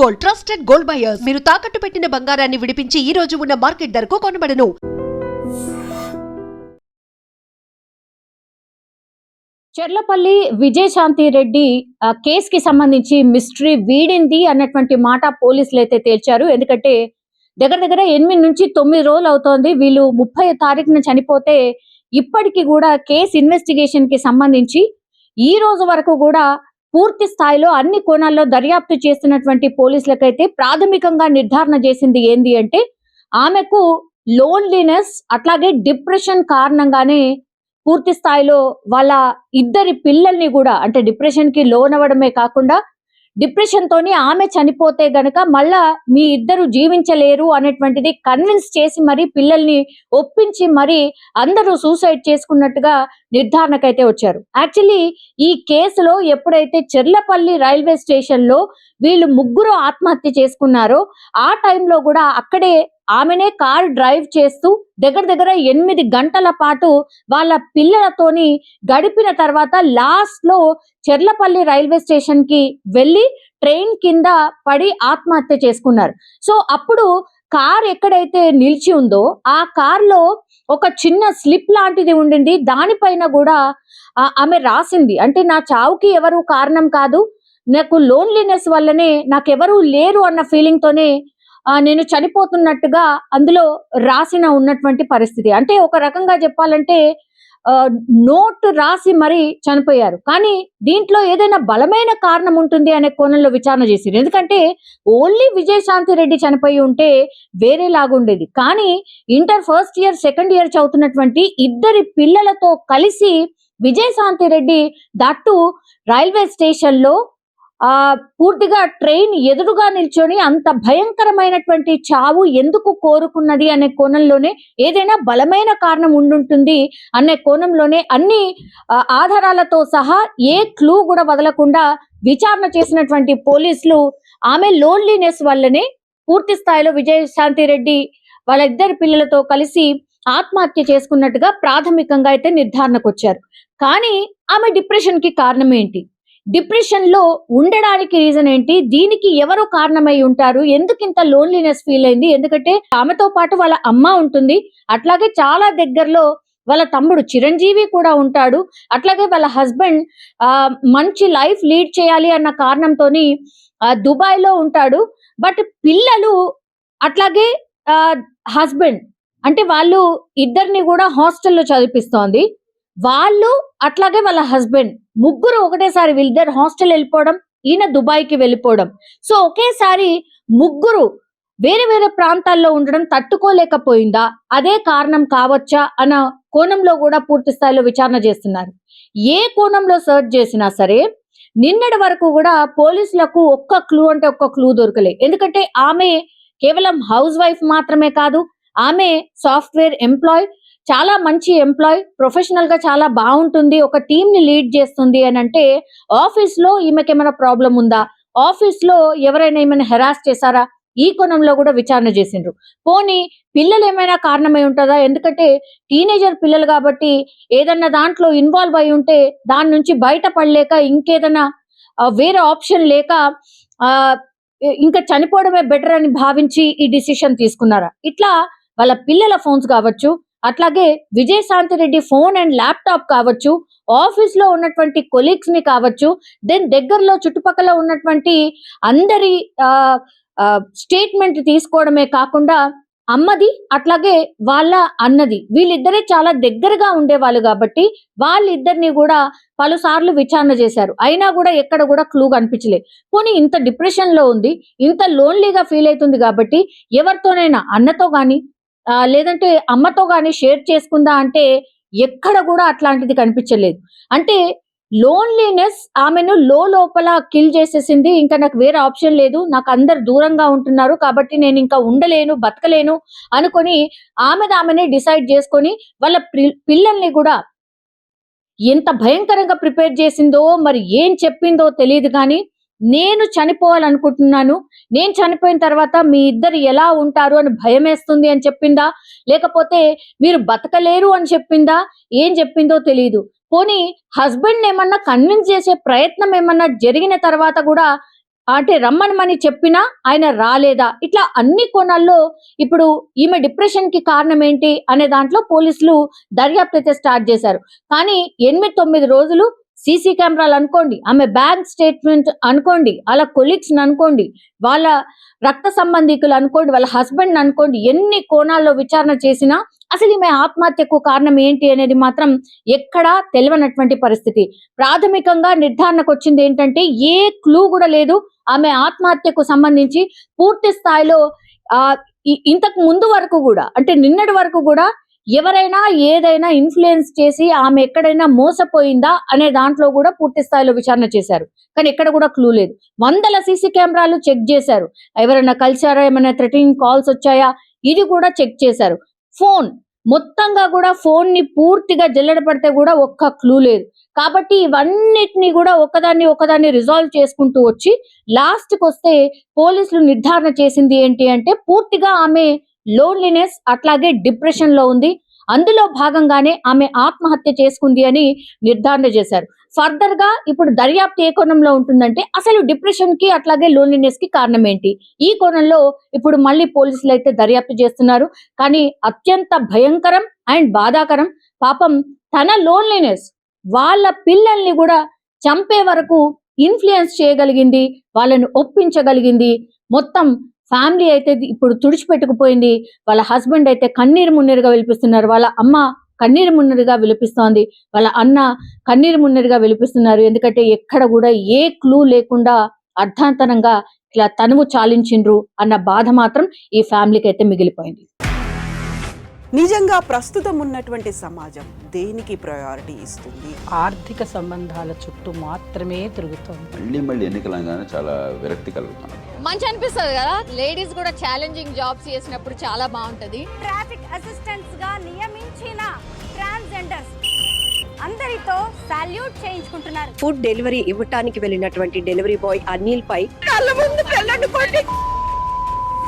Gold, trusted gold buyers. మీరు తాకట్టు పెట్టిన బంగారాన్ని విడిపించి ఈ రోజు ఉన్న మార్కెట్ ధరకు కొనబడను. చెర్లపల్లి విజయశాంతి రెడ్డి కేసుకి సంబంధించి మిస్టరీ వీడింది అన్నటువంటి మాట పోలీసులు అయితే తేల్చారు. ఎందుకంటే దగ్గర 8 నుంచి 9 రోజులు అవుతోంది. వీళ్ళు 30 తారీఖున చనిపోతే ఇప్పటికీ కూడా కేసు ఇన్వెస్టిగేషన్ కి సంబంధించి ఈ రోజు వరకు కూడా పూర్తి స్థాయిలో అన్ని కోణాల్లో దర్యాప్తు చేస్తున్నటువంటి పోలీసులకైతే ప్రాథమికంగా నిర్ధారణ చేసింది ఏంది అంటే ఆమెకు లోన్లీనెస్ అట్లాగే డిప్రెషన్ కారణంగానే పూర్తి స్థాయిలో వాళ్ళ ఇద్దరి పిల్లల్ని కూడా అంటే డిప్రెషన్ కి లోన్ అవ్వడమే కాకుండా డిప్రెషన్ తోని ఆమె చనిపోతే గనక మళ్ళా మీ ఇద్దరు జీవించలేరు అనేటువంటిది కన్విన్స్ చేసి మరి పిల్లల్ని ఒప్పించి మరి అందరూ సూసైడ్ చేసుకున్నట్టుగా నిర్ధారణకైతే వచ్చారు. యాక్చువల్లీ ఈ కేసులో ఎప్పుడైతే చెర్లపల్లి రైల్వే స్టేషన్ లో వీళ్ళు ముగ్గురు ఆత్మహత్య చేసుకున్నారో ఆ టైంలో కూడా అక్కడే ఆమెనే కార్ డ్రైవ్ చేస్తూ దగ్గర 8 గంటల పాటు వాళ్ళ పిల్లలతోని గడిపిన తర్వాత లాస్ట్ లో చెర్లపల్లి రైల్వే స్టేషన్ కి వెళ్ళి ట్రైన్ కింద పడి ఆత్మహత్య చేసుకున్నారు. సో అప్పుడు కార్ ఎక్కడైతే నిలిచి ఉందో ఆ కార్ లో ఒక చిన్న స్లిప్ లాంటిది ఉండింది. దానిపైన కూడా ఆమె రాసింది అంటే నా చావుకి ఎవరు కారణం కాదు, నాకు లోన్లీనెస్ వల్లనే నాకెవరూ లేరు అన్న ఫీలింగ్ తోనే నేను చనిపోతున్నట్టుగా అందులో రాసిన ఉన్నటువంటి పరిస్థితి. అంటే ఒక రకంగా చెప్పాలంటే నోట్ రాసి మరి చనిపోయారు. కానీ దీంట్లో ఏదైనా బలమైన కారణం ఉంటుంది అనే కోణంలో విచారణ చేశారు. ఎందుకంటే ఓన్లీ విజయశాంతి రెడ్డి చనిపోయి ఉంటే వేరేలాగుండేది. కానీ inter first year second year చదువుతున్నటువంటి ఇద్దరి పిల్లలతో కలిసి Vijayashanti Reddy that railway station లో పూర్తిగా ట్రైన్ ఎదురుగా నిల్చొని అంత భయంకరమైనటువంటి చావు ఎందుకు కోరుకున్నది అనే కోణంలోనే ఏదైనా బలమైన కారణం ఉండుంటుంది అనే కోణంలోనే అన్ని ఆధారాలతో సహా ఏ క్లూ కూడా వదలకుండా విచారణ చేసినటువంటి పోలీసులు ఆమె లోన్లీనెస్ వల్లనే పూర్తి స్థాయిలో విజయశాంతి రెడ్డి వాళ్ళ ఇద్దరు పిల్లలతో కలిసి ఆత్మహత్య చేసుకున్నట్టుగా ప్రాథమికంగా అయితే నిర్ధారణకు వచ్చారు. కానీ ఆమె డిప్రెషన్ కి కారణం ఏంటి, డిప్రెషన్ లో ఉండడానికి రీజన్ ఏంటి, దీనికి ఎవరు కారణమై ఉంటారు, ఎందుకు ఇంత లోన్లీనెస్ ఫీల్ అయింది, ఎందుకంటే ఆమెతో పాటు వాళ్ళ అమ్మ ఉంటుంది, అట్లాగే చాలా దగ్గరలో వాళ్ళ తమ్ముడు చిరంజీవి కూడా ఉంటాడు, అట్లాగే వాళ్ళ హస్బెండ్ మంచి లైఫ్ లీడ్ చేయాలి అన్న కారణంతోని దుబాయ్ లో ఉంటాడు. బట్ పిల్లలు అట్లాగే హస్బెండ్ అంటే వాళ్ళు ఇద్దరిని కూడా హాస్టల్లో చదివిస్తోంది. వాళ్ళు అట్లాగే వాళ్ళ హస్బెండ్ ముగ్గురు ఒకటేసారి వీళ్ళిద్దరు హాస్టల్ వెళ్ళిపోవడం, ఈయన దుబాయ్కి వెళ్ళిపోవడం. సో ఒకేసారి ముగ్గురు వేరే ప్రాంతాల్లో ఉండడం తట్టుకోలేకపోయిందా, అదే కారణం కావచ్చా అన్న కోణంలో కూడా పూర్తి స్థాయిలో విచారణ చేస్తున్నారు. ఏ కోణంలో సర్చ్ చేసినా సరే నిన్నటి వరకు కూడా పోలీసులకు ఒక్క క్లూ దొరకలే. ఎందుకంటే ఆమె కేవలం హౌస్ వైఫ్ మాత్రమే కాదు, ఆమె సాఫ్ట్వేర్ ఎంప్లాయ్, చాలా మంచి ఎంప్లాయ్, ప్రొఫెషనల్ గా చాలా బాగుంటుంది, ఒక టీమ్ ని లీడ్ చేస్తుంది అని అంటే ఆఫీస్ లో ఈమెకి ఏమైనా ప్రాబ్లం ఉందా, ఆఫీస్ లో ఎవరైనా ఏమైనా హెరాస్ చేశారా, ఈ కోణంలో కూడా విచారణ చేసిండ్రు. పోనీ పిల్లలు ఏమైనా కారణమై ఉంటుందా, ఎందుకంటే టీనేజర్ పిల్లలు కాబట్టి ఏదన్నా దాంట్లో ఇన్వాల్వ్ అయి ఉంటే దాని నుంచి బయటపడలేక ఇంకేదైనా వేరే ఆప్షన్ లేక ఇంకా చనిపోవడమే బెటర్ అని భావించి ఈ డిసిషన్ తీసుకున్నారా, ఇట్లా వాళ్ళ పిల్లల ఫోన్స్ కావచ్చు, అట్లాగే Vijayashanti Reddy phone and laptop కావచ్చు, ఆఫీస్ లో ఉన్నటువంటి కొలీగ్స్ ని కావచ్చు, దెన్ దగ్గరలో చుట్టుపక్కల ఉన్నటువంటి అందరి స్టేట్మెంట్ తీసుకోవడమే కాకుండా అమ్మది అట్లాగే వాళ్ళ అన్నది వీళ్ళిద్దరే చాలా దగ్గరగా ఉండేవాళ్ళు కాబట్టి వాళ్ళిద్దరిని కూడా పలుసార్లు విచారణ చేశారు. అయినా కూడా ఎక్కడ కూడా క్లూ కనిపించలేదు. పోనీ ఇంత డిప్రెషన్ లో ఉంది, ఇంత లోన్లీగా ఫీల్ అవుతుంది కాబట్టి ఎవరితోనైనా అన్నతో గాని లేదంటే అమ్మతో గాని షేర్ చేసుకుందా అంటే ఎక్కడ కూడా అట్లాంటిది కనిపించలేదు. అంటే లోన్లీనెస్ ఆమెను లోపల కిల్ చేసేసింది. ఇంకా నాకు వేరే ఆప్షన్ లేదు, నాకు అందరు దూరంగా ఉంటున్నారు కాబట్టి నేను ఇంకా ఉండలేను, బతకలేను అనుకొని ఆమెనే డిసైడ్ చేసుకొని వాళ్ళ పిల్లల్ని కూడా ఎంత భయంకరంగా ప్రిపేర్ చేసిందో మరి ఏం చెప్పిందో తెలియదు. కానీ నేను చనిపోవాలనుకుంటున్నాను, నేను చనిపోయిన తర్వాత మీ ఇద్దరు ఎలా ఉంటారు అని భయం వేస్తుంది అని చెప్పిందా, లేకపోతే మీరు బతకలేరు అని చెప్పిందా, ఏం చెప్పిందో తెలియదు. పోనీ హస్బెండ్ ఏమన్నా కన్విన్స్ చేసే ప్రయత్నం ఏమన్నా జరిగిన తర్వాత కూడా అంటే రమ్మనమని చెప్పినా ఆయన రాలేదా, ఇట్లా అన్ని కోణాల్లో ఇప్పుడు ఈమె డిప్రెషన్ కి కారణం ఏంటి అనే దాంట్లో పోలీసులు దర్యాప్తు అయితే స్టార్ట్ చేశారు. కానీ 8-9 రోజులు సీసీ కెమెరాలు అనుకోండి, ఆమె బ్యాంక్ స్టేట్మెంట్ అనుకోండి, వాళ్ళ కొలీగ్స్ అనుకోండి, వాళ్ళ రక్త సంబంధికులు అనుకోండి, వాళ్ళ హస్బెండ్ అనుకోండి, ఎన్ని కోణాల్లో విచారణ చేసినా అసలు ఈమె ఆత్మహత్యకు కారణం ఏంటి అనేది మాత్రం ఎక్కడా తెలియనటువంటి పరిస్థితి. ప్రాథమికంగా నిర్ధారణకు వచ్చింది ఏంటంటే ఏ క్లూ కూడా లేదు ఆమె ఆత్మహత్యకు సంబంధించి. పూర్తి స్థాయిలో ఇంతకు ముందు వరకు కూడా, అంటే నిన్నటి వరకు కూడా ఎవరైనా ఏదైనా ఇన్ఫ్లుయెన్స్ చేసి ఆమె ఎక్కడైనా మోసపోయిందా అనే దాంట్లో కూడా పూర్తి స్థాయిలో విచారణ చేశారు. కానీ ఎక్కడ కూడా క్లూ లేదు. 100 సీసీ కెమెరాలు చెక్ చేశారు. ఎవరైనా కలిసారా, ఏమైనా థ్రెటనింగ్ కాల్స్ వచ్చాయా, ఇది కూడా చెక్ చేశారు. ఫోన్ మొత్తంగా కూడా ఫోన్ ని పూర్తిగా జల్లెడ పడితే కూడా ఒక్క క్లూ లేదు. కాబట్టి ఇవన్నిటిని కూడా ఒకదాన్ని రిజాల్వ్ చేసుకుంటూ వచ్చి లాస్ట్ కి వస్తే పోలీసులు నిర్ధారణ చేసింది ఏంటి అంటే పూర్తిగా ఆమె లోన్లీనెస్ అట్లాగే డిప్రెషన్ లో ఉంది. అందులో భాగంగానే ఆమె ఆత్మహత్య చేసుకుంది అని నిర్ధారణ చేశారు. ఫర్దర్ గా ఇప్పుడు దర్యాప్తు ఏ కోణంలో ఉంటుందంటే అసలు డిప్రెషన్ కి అట్లాగే లోన్లీనెస్ కి కారణం ఏంటి, ఈ కోణంలో ఇప్పుడు మళ్ళీ పోలీసులు అయితే దర్యాప్తు చేస్తున్నారు. కానీ అత్యంత భయంకరం అండ్ బాధాకరం, పాపం తన లోన్లీనెస్ వాళ్ళ పిల్లల్ని కూడా చంపే వరకు ఇన్ఫ్లుయెన్స్ చేయగలిగింది, వాళ్ళని ఒప్పించగలిగింది. మొత్తం ఫ్యామిలీ అయితే ఇప్పుడు తుడిచిపెట్టుకుపోయింది. వాళ్ళ హస్బెండ్ అయితే కన్నీరు మున్నీరుగా విలిపిస్తున్నారు, వాళ్ళ అమ్మ కన్నీరు మున్నీరుగా విలిపిస్తోంది, వాళ్ళ అన్న కన్నీరు మున్నీరుగా విలిపిస్తున్నారు. ఎందుకంటే ఎక్కడ కూడా ఏ క్లూ లేకుండా అర్ధాంతరంగా ఇట్లా తనువు చాలించిండ్రు అన్న బాధ మాత్రం ఈ ఫ్యామిలీకి అయితే మిగిలిపోయింది. నిజంగా ప్రస్తుతం ఉన్నటువంటి సమాజం దేనికి ప్రయారిటీ ఇస్తుంది? ఆర్థిక సంబంధాల చుట్టూ మాత్రమే తిరుగుతుంది. మళ్ళీ ఎన్నికలంగానే చాలా విరక్తి కలుగుతాను. మంచి అనిపిస్తుంది కదా, లేడీస్ కూడా ఛాలెంజింగ్ జాబ్స్ చేసినప్పుడు చాలా బాగుంటది. ట్రాఫిక్ అసిస్టెంట్స్ గా నియమించిన ట్రాన్స్జెండర్స్ అందరితో సాల్యూట్ చేయించుకుంటున్నారు. ఫుడ్ డెలివరీ ఇవ్వటానికి వెళ్ళినటువంటి డెలివరీ బాయ్ అనిల్ పై కళ్ళ ముందు